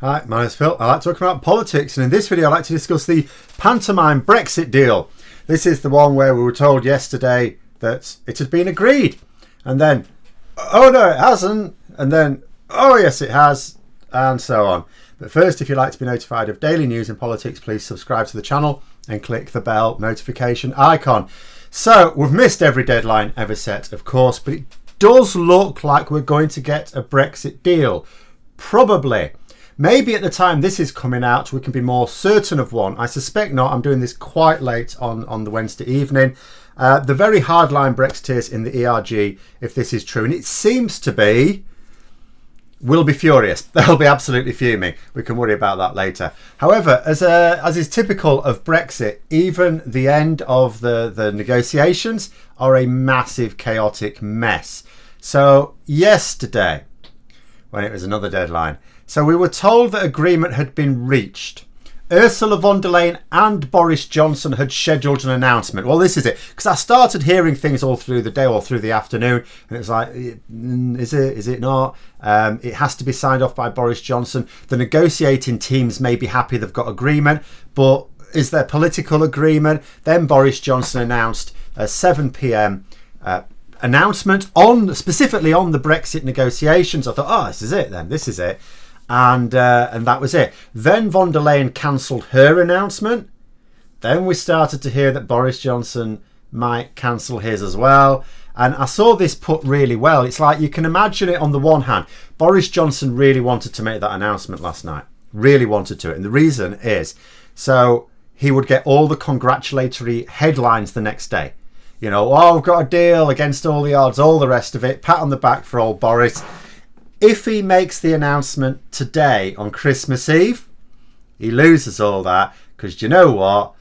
Hi, my name's Phil. I like talking about politics, and in this video I'd like to discuss the pantomime Brexit deal. This is the one where we were told yesterday that it had been agreed, and then, oh no it hasn't, and then, oh yes it has, and so on. But first, if you'd like to be notified of daily news in politics, please subscribe to the channel and click the bell notification icon. So, we've missed every deadline ever set, of course, but it does look like we're going to get a Brexit deal. Probably. Maybe at the time this is coming out, we can be more certain of one. I suspect not. I'm doing this quite late on the Wednesday evening. The very hardline Brexiteers in the ERG, if this is true, and it seems to be, will be furious. They'll be absolutely fuming. We can worry about that later. However, as is typical of Brexit, even the end of the negotiations are a massive chaotic mess. So yesterday, when it was another deadline, so we were told that agreement had been reached. Ursula von der Leyen and Boris Johnson had scheduled an announcement. Well, this is it. Because I started hearing things all through the day or through the afternoon. And it was like, is it? Is it not? It has to be signed off by Boris Johnson. The negotiating teams may be happy they've got agreement. But is there political agreement? Then Boris Johnson announced a 7 p.m. Announcement specifically on the Brexit negotiations. I thought, oh, this is it then. This is it. And that was it. Then von der Leyen cancelled her announcement. Then we started to hear that Boris Johnson might cancel his as well. And I saw this put really well. It's like you can imagine it on the one hand. Boris Johnson really wanted to make that announcement last night. Really wanted to. And the reason is so he would get all the congratulatory headlines the next day. You know, oh, I've got a deal against all the odds, all the rest of it. Pat on the back for old Boris. If he makes the announcement today on Christmas Eve, he loses all that because you know what?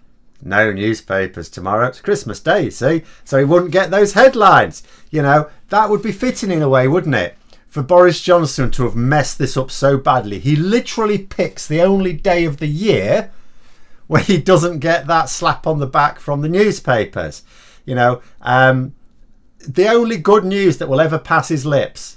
No newspapers tomorrow. It's Christmas Day, you see? So he wouldn't get those headlines. You know, that would be fitting in a way, wouldn't it? For Boris Johnson to have messed this up so badly. He literally picks the only day of the year where he doesn't get that slap on the back from the newspapers. You know, the only good news that will ever pass his lips.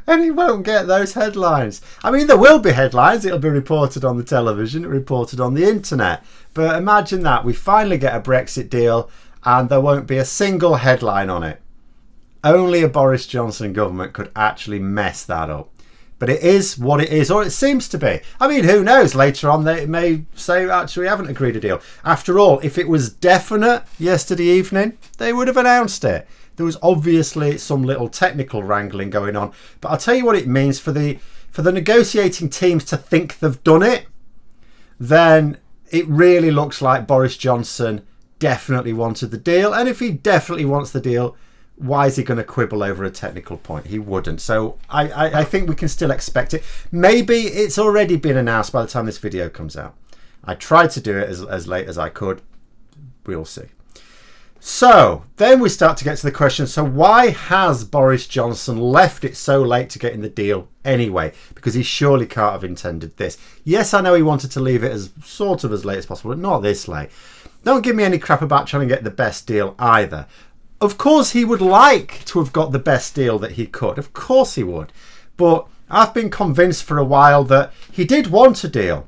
And he won't get those headlines. I mean, there will be headlines. It'll be reported on the television, reported on the internet. But imagine that. We finally get a Brexit deal and there won't be a single headline on it. Only a Boris Johnson government could actually mess that up. But it is what it is, or it seems to be. I mean, who knows? Later on, they may say, actually, we haven't agreed a deal. After all, if it was definite yesterday evening, they would have announced it. There was obviously some little technical wrangling going on. But I'll tell you what it means for the negotiating teams to think they've done it. Then it really looks like Boris Johnson definitely wanted the deal. And if he definitely wants the deal, why is he going to quibble over a technical point? He wouldn't. So I think we can still expect it. Maybe it's already been announced by the time this video comes out. I tried to do it as late as I could. We'll see. So then we start to get to the question. So why has Boris Johnson left it so late to get in the deal anyway? Because he surely can't have intended this. Yes, I know he wanted to leave it as sort of as late as possible, but not this late. Don't give me any crap about trying to get the best deal either. Of course, he would like to have got the best deal that he could. Of course he would. But I've been convinced for a while that he did want a deal,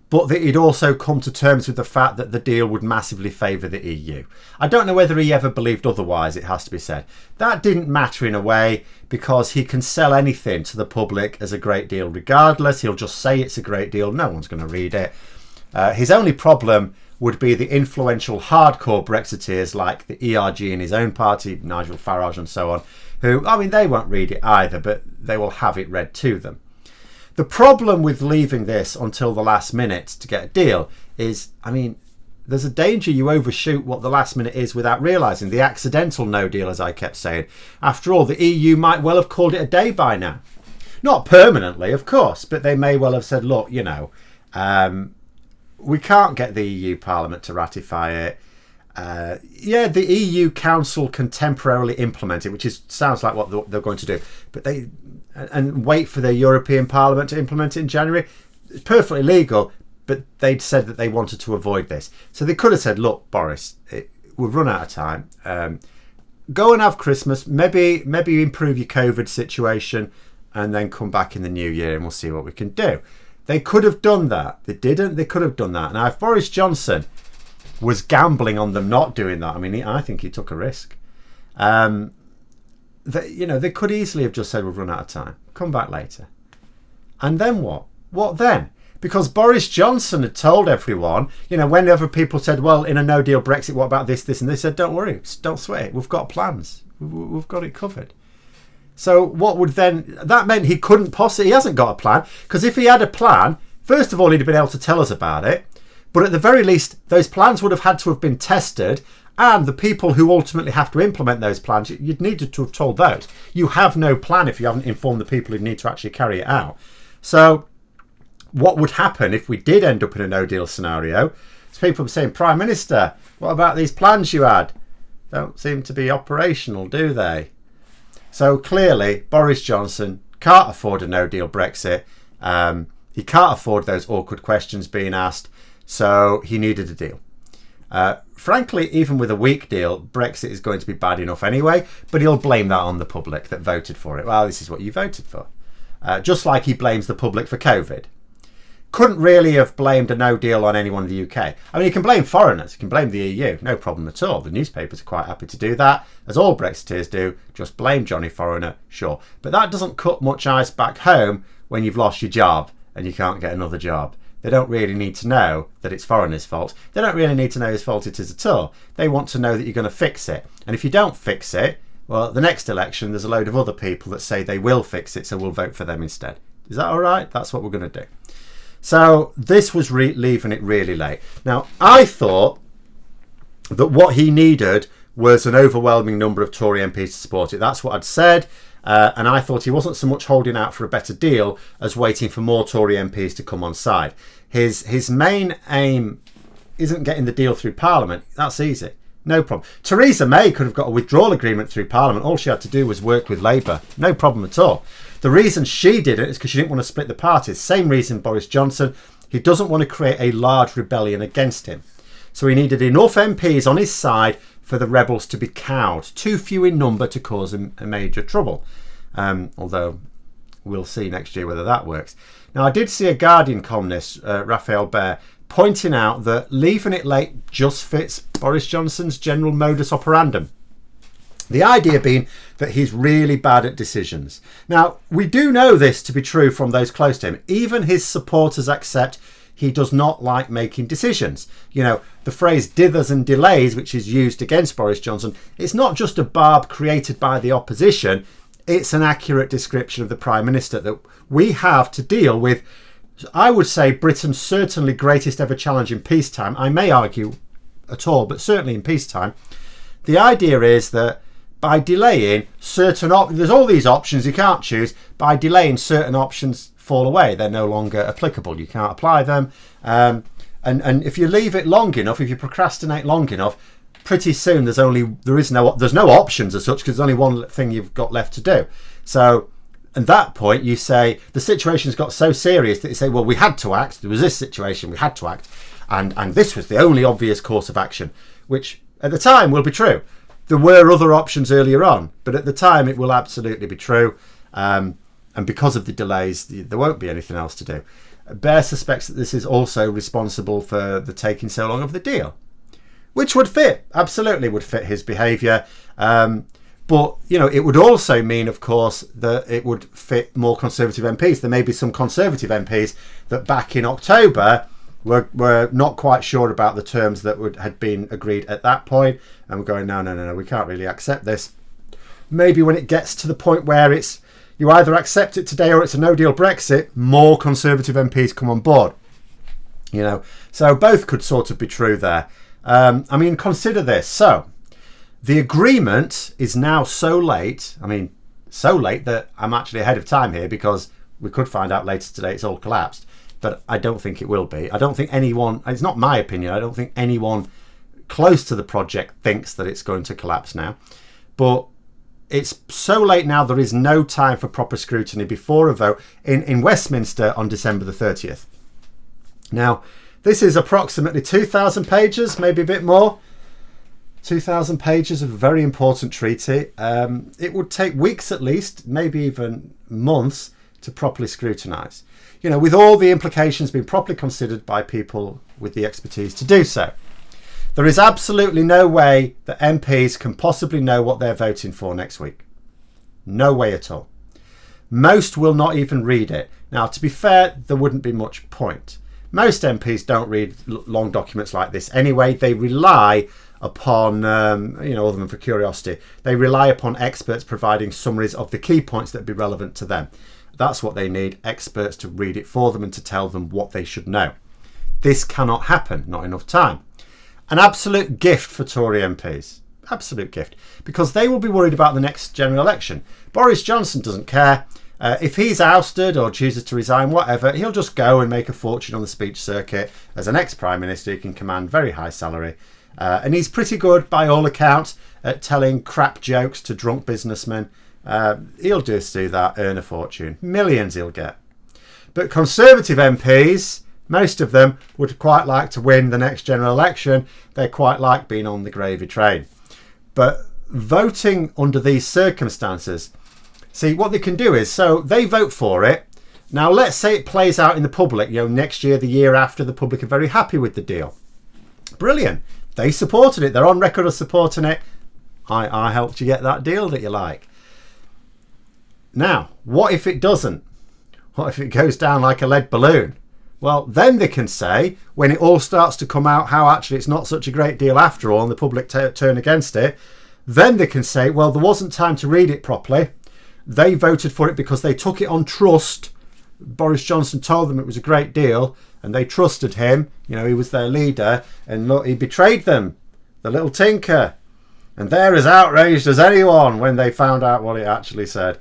but that he'd also come to terms with the fact that the deal would massively favour the EU. I don't know whether he ever believed otherwise, it has to be said. That didn't matter in a way because he can sell anything to the public as a great deal regardless. He'll just say it's a great deal. No one's going to read it. His only problem would be the influential hardcore Brexiteers like the ERG in his own party, Nigel Farage and so on, who, I mean, they won't read it either, but they will have it read to them. The problem with leaving this until the last minute to get a deal is, I mean, there's a danger you overshoot what the last minute is without realising. The accidental no deal, as I kept saying. After all, the EU might well have called it a day by now. Not permanently, of course, but they may well have said, look, you know, we can't get the EU Parliament to ratify it. Yeah, the EU Council can temporarily implement it, which sounds like what they're going to do. But and wait for the European Parliament to implement it in January. It's perfectly legal, but they'd said that they wanted to avoid this. So they could have said, look, Boris, we've run out of time. Go and have Christmas. Maybe improve your COVID situation and then come back in the new year and we'll see what we can do. They could have done that. They didn't. They could have done that. Now, if Boris Johnson was gambling on them not doing that, I mean, I think he took a risk. They could easily have just said, we've run out of time. Come back later. And then what? What then? Because Boris Johnson had told everyone, whenever people said, well, in a no-deal Brexit, what about this, and they said, don't worry, don't sweat it. We've got plans. We've got it covered. So what would then... That meant he couldn't possibly... He hasn't got a plan. Because if he had a plan, first of all, he'd have been able to tell us about it. But at the very least, those plans would have had to have been tested. And the people who ultimately have to implement those plans, you'd need to have told those. You have no plan if you haven't informed the people who need to actually carry it out. So what would happen if we did end up in a no-deal scenario? So people were saying, Prime Minister, what about these plans you had? Don't seem to be operational, do they? So clearly, Boris Johnson can't afford a no-deal Brexit. He can't afford those awkward questions being asked. So he needed a deal. Frankly, even with a weak deal, Brexit is going to be bad enough anyway. But he'll blame that on the public that voted for it. Well, this is what you voted for. Just like he blames the public for COVID. Couldn't really have blamed a no deal on anyone in the UK. I mean, you can blame foreigners, you can blame the EU, no problem at all. The newspapers are quite happy to do that, as all Brexiteers do. Just blame Johnny Foreigner, sure. But that doesn't cut much ice back home when you've lost your job and you can't get another job. They don't really need to know that it's foreigners' fault. They don't really need to know whose fault it is at all. They want to know that you're going to fix it. And if you don't fix it, well, at the next election, there's a load of other people that say they will fix it, so we'll vote for them instead. Is that all right? That's what we're going to do. So this was leaving it really late. Now, I thought that what he needed was an overwhelming number of Tory MPs to support it. That's what I'd said. And I thought he wasn't so much holding out for a better deal as waiting for more Tory MPs to come on side. His main aim isn't getting the deal through Parliament. That's easy. No problem. Theresa May could have got a withdrawal agreement through Parliament. All she had to do was work with Labour. No problem at all. The reason she did it is because she didn't want to split the parties. Same reason Boris Johnson. He doesn't want to create a large rebellion against him. So he needed enough MPs on his side for the rebels to be cowed. Too few in number to cause him a major trouble. Although we'll see next year whether that works. Now, I did see a Guardian columnist, Raphael Baer, pointing out that leaving it late just fits Boris Johnson's general modus operandum. The idea being that he's really bad at decisions. Now, we do know this to be true from those close to him. Even his supporters accept he does not like making decisions. The phrase dithers and delays, which is used against Boris Johnson, it's not just a barb created by the opposition. It's an accurate description of the Prime Minister that we have to deal with. I would say Britain's certainly greatest ever challenge in peacetime. I may argue at all, but certainly in peacetime. The idea is that by delaying certain there's all these options you can't choose. By delaying, certain options fall away. They're no longer applicable. You can't apply them. And if you leave it long enough, if you procrastinate long enough, pretty soon there's no options as such, because there's only one thing you've got left to do. So at that point, you say the situation's got so serious that you say, well, we had to act. There was this situation, we had to act, and this was the only obvious course of action, which at the time will be true. There were other options earlier on, but at the time it will absolutely be true. And because of the delays, there won't be anything else to do. Baer suspects that this is also responsible for the taking so long of the deal, which would fit, absolutely would fit his behaviour. But, it would also mean, of course, that it would fit more Conservative MPs. There may be some Conservative MPs that back in October were not quite sure about the terms that had been agreed at that point, and we're going, no, we can't really accept this. Maybe when it gets to the point where you either accept it today or it's a no-deal Brexit, more Conservative MPs come on board. So both could sort of be true there. Consider this. So the agreement is now so late. So late that I'm actually ahead of time here, because we could find out later today it's all collapsed. But I don't think it will be. I don't think anyone, it's not my opinion, I don't think anyone close to the project thinks that it's going to collapse now. But it's so late now, there is no time for proper scrutiny before a vote in Westminster on December the 30th. Now, this is approximately 2,000 pages, maybe a bit more. 2,000 pages of a very important treaty. It would take weeks at least, maybe even months, to properly scrutinise. You know, with all the implications being properly considered by people with the expertise to do so. There is absolutely no way that MPs can possibly know what they're voting for next week. No way at all. Most will not even read it. Now, to be fair, there wouldn't be much point. Most MPs don't read long documents like this anyway. They rely upon, other than for curiosity, they rely upon experts providing summaries of the key points that would be relevant to them. That's what they need, experts to read it for them and to tell them what they should know. This cannot happen, not enough time. An absolute gift for Tory MPs. Absolute gift. Because they will be worried about the next general election. Boris Johnston doesn't care. If he's ousted or chooses to resign, whatever, he'll just go and make a fortune on the speech circuit. As an ex-Prime Minister, he can command very high salary. And he's pretty good, by all accounts, at telling crap jokes to drunk businessmen. He'll just do that, earn a fortune. Millions he'll get. But Conservative MPs, most of them, would quite like to win the next general election. They quite like being on the gravy train. But voting under these circumstances, see, what they can do is, so they vote for it. Now, let's say it plays out in the public, next year, the year after, the public are very happy with the deal. Brilliant. They supported it. They're on record of supporting it. I helped you get that deal that you like. Now, what if it doesn't? What if it goes down like a lead balloon? Well, then they can say, when it all starts to come out, how actually it's not such a great deal after all, and the public turn against it, then they can say, well, there wasn't time to read it properly. They voted for it because they took it on trust. Boris Johnston told them it was a great deal, and they trusted him. He was their leader, and look, he betrayed them, the little tinker. And they're as outraged as anyone when they found out what it actually said.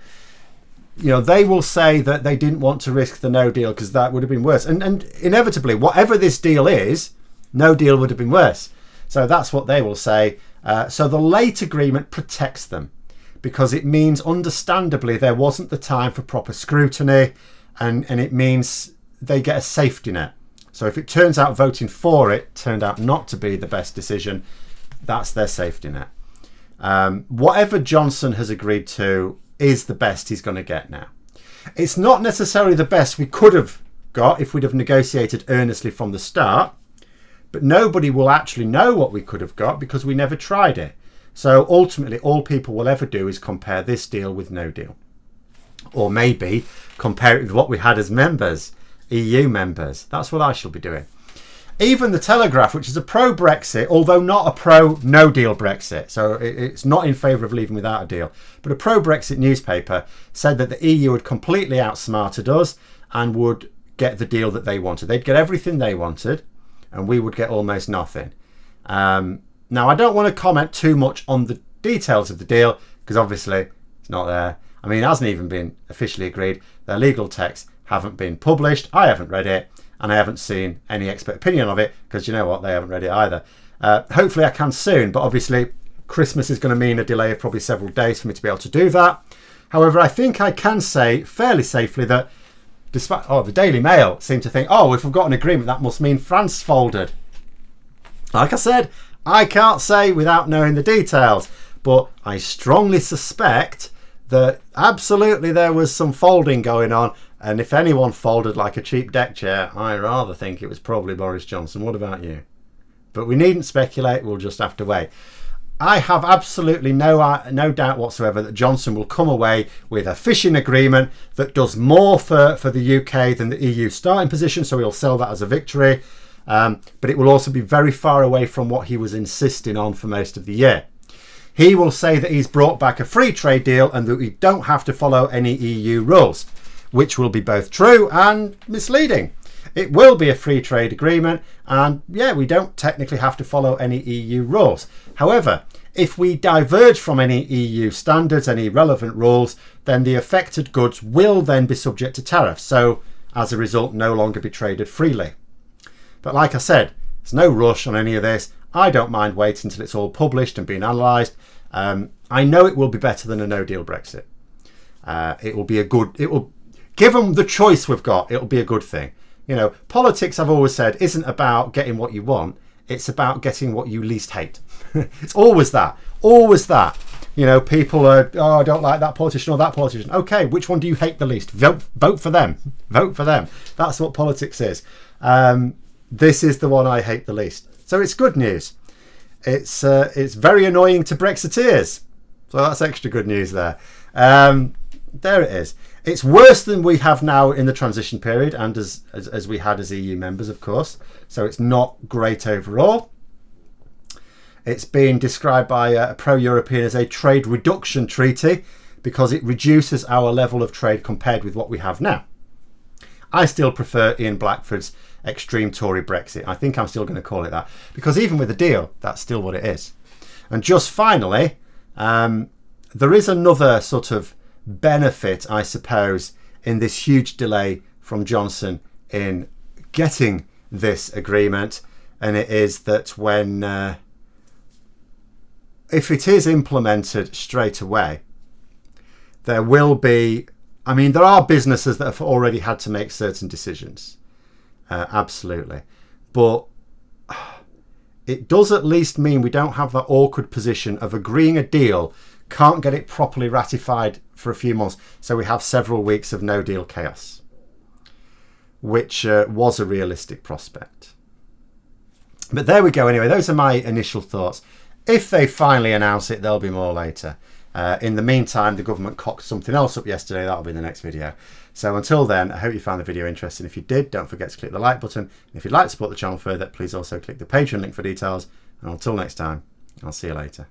They will say that they didn't want to risk the no deal because that would have been worse. And inevitably, whatever this deal is, no deal would have been worse. So that's what they will say. So the late agreement protects them because it means, understandably, there wasn't the time for proper scrutiny, and it means they get a safety net. So if it turns out voting for it turned out not to be the best decision, that's their safety net. Whatever Johnson has agreed to is the best he's going to get now. It's not necessarily the best we could have got if we'd have negotiated earnestly from the start, but nobody will actually know what we could have got because we never tried it. So ultimately, all people will ever do is compare this deal with no deal. Or maybe compare it with what we had as members, EU members. That's what I shall be doing. Even the Telegraph, which is a pro-Brexit, although not a pro-no-deal Brexit, so it's not in favour of leaving without a deal, but a pro-Brexit newspaper said that the EU had completely outsmarted us and would get the deal that they wanted. They'd get everything they wanted, and we would get almost nothing. Now, I don't want to comment too much on the details of the deal, because obviously it's not there. I mean, it hasn't even been officially agreed. Their legal texts haven't been published. I haven't read it. And I haven't seen any expert opinion of it because you know what, they haven't read it either. Hopefully I can soon, but obviously Christmas is going to mean a delay of probably several days for me to be able to do that. However, I think I can say fairly safely that despite the Daily Mail seem to think, if we've got an agreement, that must mean France folded. Like I said, I can't say without knowing the details, but I strongly suspect that absolutely there was some folding going on. And if anyone folded like a cheap deck chair, I rather think it was probably Boris Johnson. What about you? But we needn't speculate. We'll just have to wait. I have absolutely no doubt whatsoever that Johnson will come away with a fishing agreement that does more for the UK than the EU starting position. So he'll sell that as a victory. But it will also be very far away from what he was insisting on for most of the year. He will say that he's brought back a free trade deal and that we don't have to follow any EU rules, which will be both true and misleading. It will be a free trade agreement, and we don't technically have to follow any EU rules. However, if we diverge from any EU standards, any relevant rules, then the affected goods will then be subject to tariffs. So, as a result, no longer be traded freely. But like I said, there's no rush on any of this. I don't mind waiting until it's all published and being analysed. I know it will be better than a no-deal Brexit. It will be given the choice we've got, it'll be a good thing. Politics, I've always said, isn't about getting what you want. it's about getting what you least hate. It's always that. Always that. You know, people are, oh, I don't like that politician or that politician. Okay, which one do you hate the least? Vote for them. Vote for them. That's what politics is. This is the one I hate the least. So it's good news. It's very annoying to Brexiteers. So that's extra good news there. There it is. It's worse than we have now in the transition period, and as we had as EU members, of course. So it's not great overall. It's been described by a pro-European as a trade reduction treaty because it reduces our level of trade compared with what we have now. I still prefer Ian Blackford's extreme Tory Brexit. I think I'm still going to call it that because even with the deal, that's still what it is. And just finally, there is another sort of benefit, I suppose, in this huge delay from Johnson in getting this agreement, and it is that when if it is implemented straight away, there will be, I mean, there are businesses that have already had to make certain decisions, absolutely, but it does at least mean we don't have that awkward position of agreeing a deal, can't get it properly ratified for a few months, so we have several weeks of no deal chaos, which was a realistic prospect. But there we go anyway. Those are my initial thoughts. If they finally announce it, there'll be more later. In the meantime, the government cocked something else up yesterday. That'll be in the next video. So until then, I hope you found the video interesting. If you did, don't forget to click the like button. And if you'd like to support the channel further, please also click the Patreon link for details. And until next time, I'll see you later.